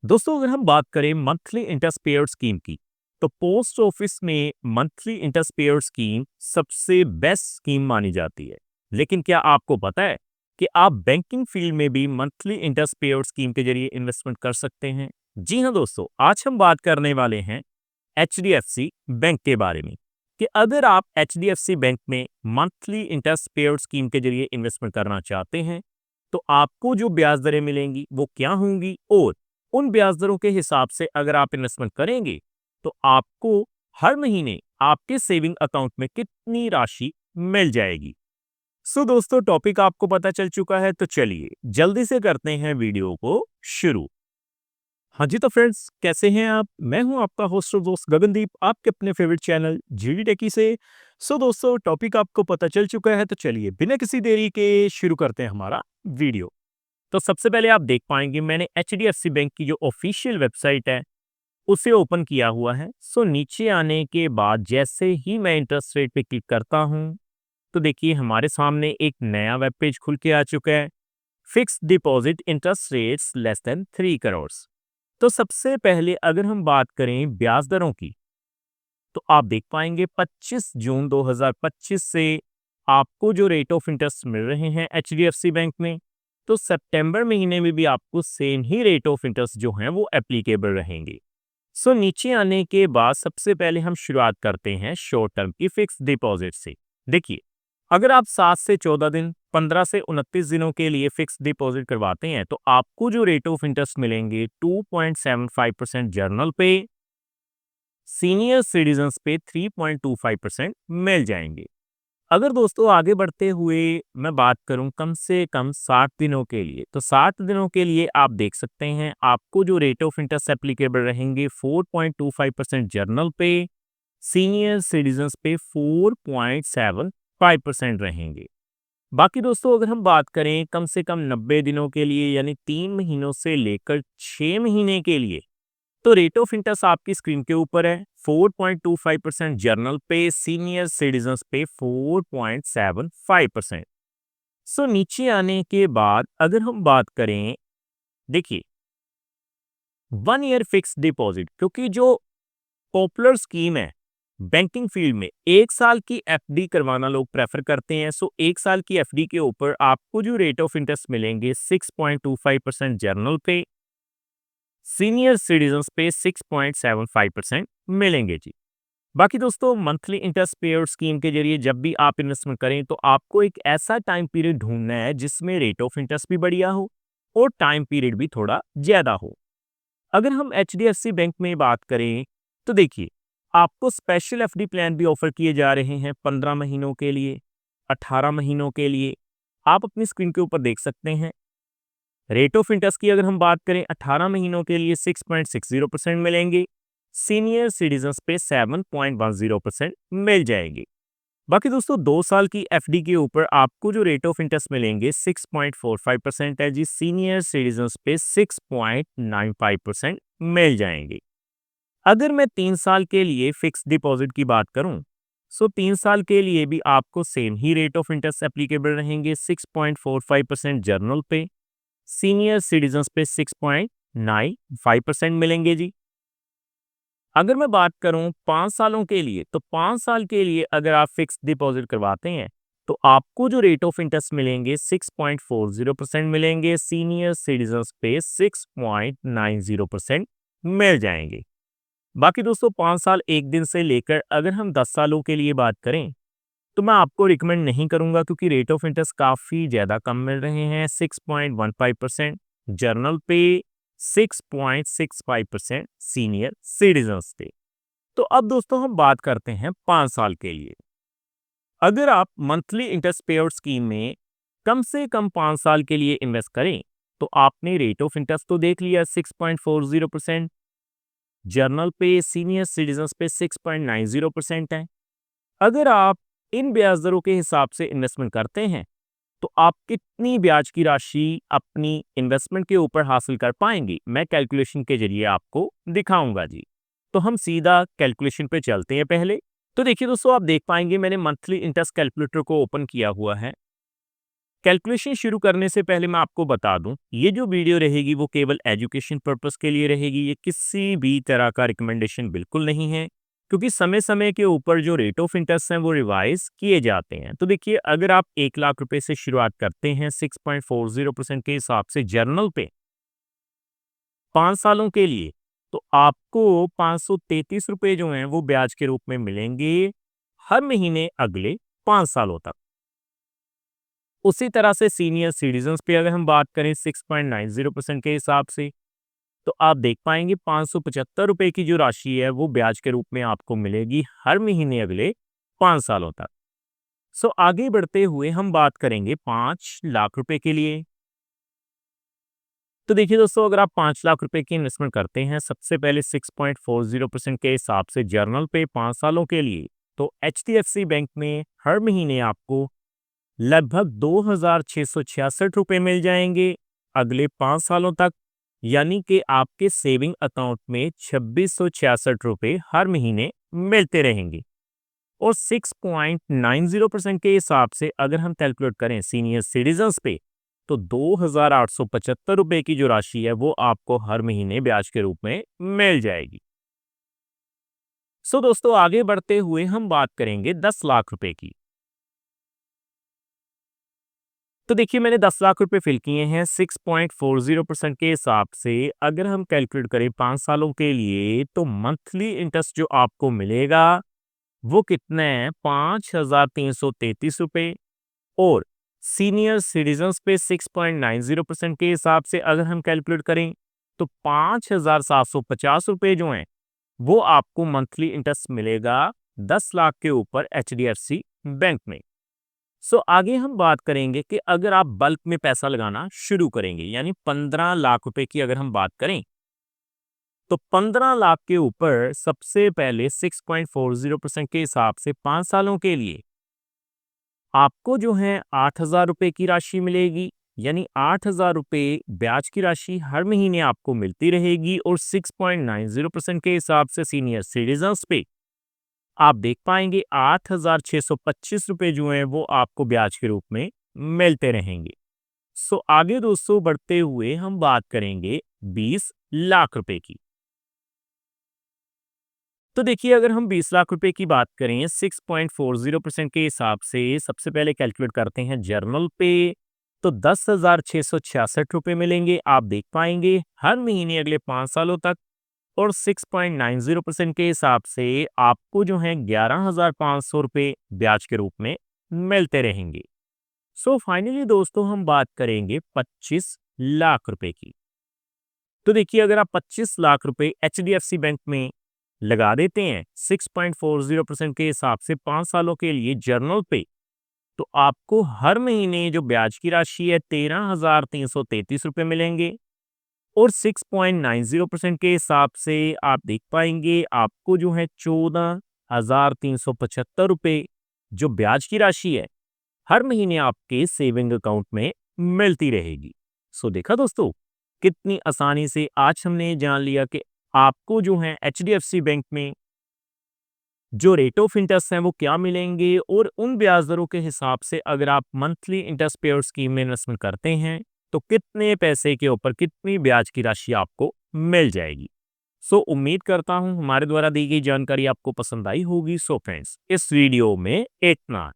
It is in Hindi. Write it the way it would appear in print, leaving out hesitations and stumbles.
दोस्तों अगर हम बात करें मंथली इंटरेस्ट पेयर स्कीम की तो पोस्ट ऑफिस में मंथली इंटरेस्ट पेयर स्कीम सबसे बेस्ट स्कीम मानी जाती है। लेकिन क्या आपको पता है कि आप बैंकिंग फील्ड में भी मंथली इंटरेस्ट पेयर स्कीम के जरिए इन्वेस्टमेंट कर सकते हैं? जी हाँ दोस्तों, आज हम बात करने वाले हैं एचडीएफसी बैंक के बारे में कि अगर आप एचडीएफसी बैंक में मंथली इंटरेस्ट पेयर स्कीम के जरिए इन्वेस्टमेंट करना चाहते हैं तो आपको जो ब्याज दरें मिलेंगी वो क्या होंगी, और उन ब्याज दरों के हिसाब से अगर आप इन्वेस्टमेंट करेंगे तो आपको हर महीने आपके सेविंग अकाउंट में कितनी राशि मिल जाएगी। दोस्तों टॉपिक आपको पता चल चुका है, तो चलिए जल्दी से करते हैं वीडियो को शुरू। हाँ जी, तो फ्रेंड्स कैसे हैं आप? मैं हूं आपका होस्ट और दोस्त गगनदीप, आपके अपने फेवरेट चैनल जीडी टेकी से। दोस्तों टॉपिक आपको पता चल चुका है, तो चलिए बिना किसी देरी के शुरू करते हैं हमारा वीडियो। तो सबसे पहले आप देख पाएंगे मैंने एचडीएफसी बैंक की जो ऑफिशियल वेबसाइट है उसे ओपन किया हुआ है। नीचे आने के बाद जैसे ही मैं इंटरेस्ट रेट पे क्लिक करता हूं तो देखिए हमारे सामने एक नया वेब पेज खुल के आ चुका है। Fix deposit interest rates less than 3 crore. तो सबसे पहले अगर हम बात करें ब्याज दरों की तो आप देख पाएंगे 25 जून 2025 से आपको जो रेट ऑफ इंटरेस्ट मिल रहे हैं एचडीएफसी बैंक में, तो सितंबर महीने में भी आपको same he rate of interest जो हैं वो एप्लीकेबल रहेंगे। नीचे आने के बाद सबसे पहले हम शुरुआत करते हैं शॉर्ट टर्म की फिक्स डिपॉजिट से। देखिए अगर आप 7 से 14 दिन, 15 से 29 दिनों के लिए फिक्स डिपॉजिट करवाते हैं तो आपको जो रेट ऑफ इंटरेस्ट मिलेंगे 2.75% जर्नल पे, सीनियर सिटीजन्स पे 3.25% मिल जाएंगे। अगर दोस्तों आगे बढ़ते हुए मैं बात करूं कम से कम 60 दिनों के लिए, तो 60 दिनों के लिए आप देख सकते हैं आपको जो रेट ऑफ इंटरेस्ट एप्लीकेबल रहेंगे 4.25% जर्नल पे, सीनियर सिटीजन्स पे 4.75% रहेंगे। बाकी दोस्तों अगर हम बात करें कम से कम 90 दिनों के लिए यानी 3 महीनों से लेकर 6 महीने के लिए, तो रेट ऑफ इंटरेस्ट आपकी स्क्रीन के ऊपर है 4.25% जर्नल पे, सीनियर सिटीजन्स पे 4.75%। नीचे आने के बाद अगर हम बात करें, देखिए 1 ईयर फिक्स डिपॉजिट, क्योंकि जो पॉपुलर स्कीम है बैंकिंग फील्ड में 1 साल की एफडी करवाना लोग प्रेफर करते हैं। 1 साल की एफडी के ऊपर आपको जो रेट ऑफ इंटरेस्ट मिलेंगे 6.25% जर्नल पे, सीनियर सिटीजन्स पे 6.75% मिलेंगे जी। बाकी दोस्तों मंथली इंटरेस्ट पेयर स्कीम के जरिए जब भी आप इन्वेस्टमेंट करें तो आपको एक ऐसा टाइम पीरियड ढूंढना है जिसमें रेट ऑफ इंटरेस्ट भी बढ़िया हो और टाइम पीरियड भी थोड़ा ज्यादा हो। अगर हम एचडीएफसी बैंक में बात करें तो देखिए आपको स्पेशल एफडी प्लान भी ऑफर किए जा रहे हैं 15 महीनों के लिए, 18 महीनों के लिए। आप अपनी स्क्रीन के ऊपर देख सकते हैं रेट ऑफ इंटरेस्ट की अगर हम बात करें 18 महीनों के लिए 6.60% मिलेंगे, सीनियर सिटीजन्स पे 7.10% मिल जाएंगे। बाकी दोस्तों 2 साल की एफडी के ऊपर आपको जो रेट ऑफ इंटरेस्ट मिलेंगे 6.45% है जी, सीनियर सिटीजन्स पे 6.95% मिल जाएंगे। अगर मैं 3 साल के लिए फिक्स डिपॉजिट की बात करूं, 3 साल के लिए भी आपको same he rate of interest applicable रहेंगे 6.45% जर्नल पे, सीनियर सिटीजन्स पे 6.95% मिलेंगे जी। अगर मैं बात करूं 5 सालों के लिए, तो 5 साल के लिए अगर आप फिक्स डिपॉजिट करवाते हैं तो आपको जो रेट ऑफ इंटरेस्ट मिलेंगे 6.40% मिलेंगे, सीनियर सिटीजन्स पे 6.90% मिल जाएंगे। बाकी दोस्तों 5 साल एक दिन से लेकर अगर हम 10 सालों के लिए बात करें तो मैं आपको रिकमेंड नहीं करूंगा, क्योंकि रेट ऑफ इंटरेस्ट काफ़ी ज़्यादा कम मिल रहे हैं 6.15% जर्नल पे, 6.65% सीनियर सिटीजन्स पे। तो अब दोस्तों हम बात करते हैं 5 साल के लिए। अगर आप मंथली इंटरेस्ट पेयर स्कीम में कम से कम 5 साल के लिए इन्वेस्ट करें तो आपने रेट ऑफ इंटरेस्ट तो देख लिया 6.40%, जर्नल पे, सीनियर सिटीजन्स पे 6.90% है। अगर आप इन ब्याज दरों के हिसाब से इन्वेस्टमेंट करते हैं तो आप कितनी ब्याज की राशि अपनी इन्वेस्टमेंट के ऊपर हासिल कर पाएंगे, मैं कैलकुलेशन के जरिए आपको दिखाऊंगा जी। तो हम सीधा कैलकुलेशन पे चलते हैं पहले। तो देखिए दोस्तों आप देख पाएंगे मैंने मंथली इंटरेस्ट कैलकुलेटर को ओपन किया हुआ है। कैलकुलेशन शुरू करने से पहले मैं आपको बता दूं, ये जो वीडियो रहेगी वो केवल एजुकेशन पर्पस के लिए रहेगी। ये किसी भी तरह का रिकमेंडेशन बिल्कुल नहीं है, क्योंकि समय समय के ऊपर जो रेट ऑफ इंटरेस्ट हैं वो रिवाइज किए जाते हैं। तो देखिए, अगर आप 1 लाख रुपए से शुरुआत करते हैं 6.40% के हिसाब से जर्नल पे 5 सालों के लिए, तो आपको 533 रुपए जो हैं वो ब्याज के रूप में मिलेंगे हर महीने अगले 5 सालों तक। उसी तरह से सीनियर सिटीजन्स पे अगर हम बात करें 6.90% के हिसाब से, तो आप देख पाएंगे 575 रुपए की जो राशि है वो ब्याज के रूप में आपको मिलेगी हर महीने अगले 5 सालों तक। सो आगे बढ़ते हुए हम बात करेंगे 5 लाख रुपए के लिए। तो देखिए दोस्तों, अगर आप 5 लाख रुपए की इन्वेस्टमेंट करते हैं सबसे पहले 6.40% के हिसाब से जर्नल पे 5 सालों के लिए, तो HDFC बैंक में हर महीने आपको लगभग 2,666 रुपए मिल जाएंगे अगले 5 सालों तक। यानी कि आपके सेविंग अकाउंट में 2,666 रुपए हर महीने मिलते रहेंगे। और 6.90% के हिसाब से अगर हम कैलकुलेट करें सीनियर सिटीजन्स पे, तो 2,875 रुपए की जो राशि है वो आपको हर महीने ब्याज के रूप में मिल जाएगी। सो दोस्तों, आगे बढ़ते हुए हम बात करेंगे 10 लाख रुपए की। तो देखिए, मैंने 10 लाख रुपए फिल किए हैं 6.40% के हिसाब से। अगर हम कैलकुलेट करें 5 सालों के लिए, तो मंथली इंटरेस्ट जो आपको मिलेगा वो कितना है, 5,333 रुपए। और सीनियर सिटीजन्स पे 6.90% के हिसाब से अगर हम कैलकुलेट करें, तो 5,750 रुपए जो हैं वो आपको मंथली इंटरेस्ट मिलेगा 10 लाख के ऊपर HDFC बैंक में। सो आगे हम बात करेंगे कि अगर आप बल्क में पैसा लगाना शुरू करेंगे, यानी 15 लाख रुपए की अगर हम बात करें, तो 15 लाख के ऊपर सबसे पहले 6.40% के हिसाब से 5 सालों के लिए आपको जो है 8,000 रुपए की राशि मिलेगी। यानी 8,000 रुपए ब्याज की राशि हर महीने आपको मिलती रहेगी। और 6.90% के हिसाब से सीनियर सिटीजन्स पे आप देख पाएंगे 8,625 रुपए जो हैं वो आपको ब्याज के रूप में मिलते रहेंगे। सो आगे दोस्तों बढ़ते हुए हम बात करेंगे 20 लाख रुपए की। तो देखिए, अगर हम 20 लाख रुपए की बात करें 6.40% के हिसाब से, सबसे पहले कैलकुलेट करते हैं जर्नल पे, तो 10,666 रुपए मिलेंगे आप देख पाएंगे हर महीने अगले 5 सालों तक। और 6.90% के हिसाब से आपको जो है 11,500 रुपए ब्याज के रूप में मिलते रहेंगे। सो फाइनली दोस्तों हम बात करेंगे 25 लाख रुपए की। तो देखिए, अगर आप 25 लाख रुपए HDFC बैंक में लगा देते हैं 6.40% के हिसाब से 5 सालों के लिए जर्नल पे, तो आपको हर महीने जो ब्याज की राशि है 13,333 रुपए मिलेंगे। और 6.90% के हिसाब से आप देख पाएंगे आपको जो है 14,375 रुपए जो ब्याज की राशि है हर महीने आपके सेविंग अकाउंट में मिलती रहेगी। सो देखा दोस्तों, कितनी आसानी से आज हमने ये जान लिया कि आपको जो है HDFC बैंक में जो रेट ऑफ इंटरेस्ट है वो क्या मिलेंगे। और उन ब्याज दरों के हिसाब से अगर आप मंथली इंटरेस्ट पेयर स्कीम में इन्वेस्टमेंट करते हैं, तो कितने पैसे के ऊपर कितनी ब्याज की राशि आपको मिल जाएगी। सो उम्मीद करता हूं हमारे द्वारा दी गई जानकारी आपको पसंद आई होगी। सो फ्रेंड्स, इस वीडियो में इतना।